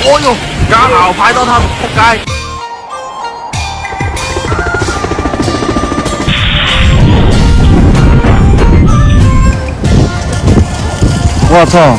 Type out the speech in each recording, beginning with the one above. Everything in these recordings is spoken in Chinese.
哦呦，刚好拍到他们扑街！我操！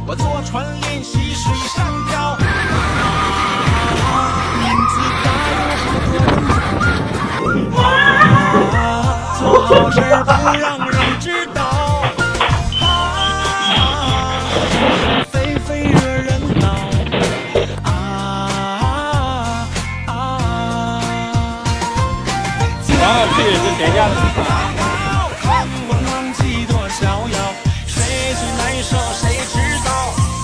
我坐船练习水上漂，名字大有好多，做好事不让人知道，非非惹人恼，然后这也是别样子。忘记多逍遥，谁最难受谁知道，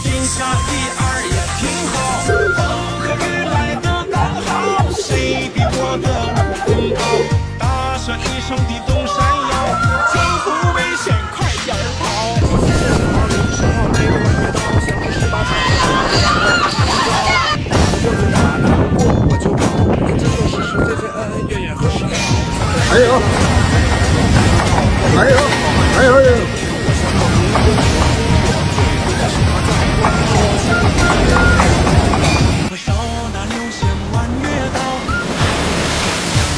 天下第二也挺好，风和日来的刚好，谁比我的武功高，大声一声地动山摇，江湖危险快点跑，还有，还有，还有，手拿流星弯月刀，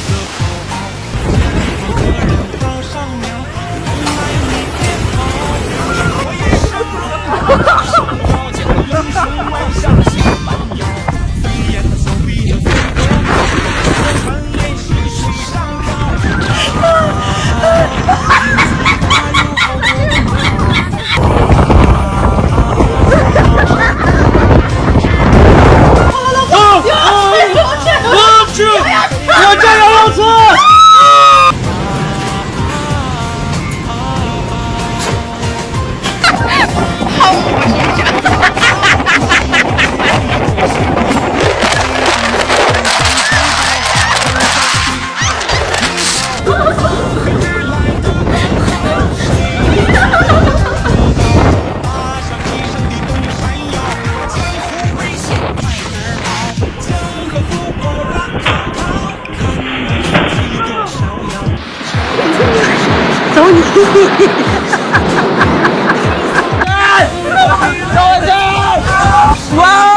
的口号，个人报上苗，来你别跑，我也是上高见英雄万象新蛮腰，飞檐走壁的飞过高，船练习水上漂。我加油老师！走你！走！哇！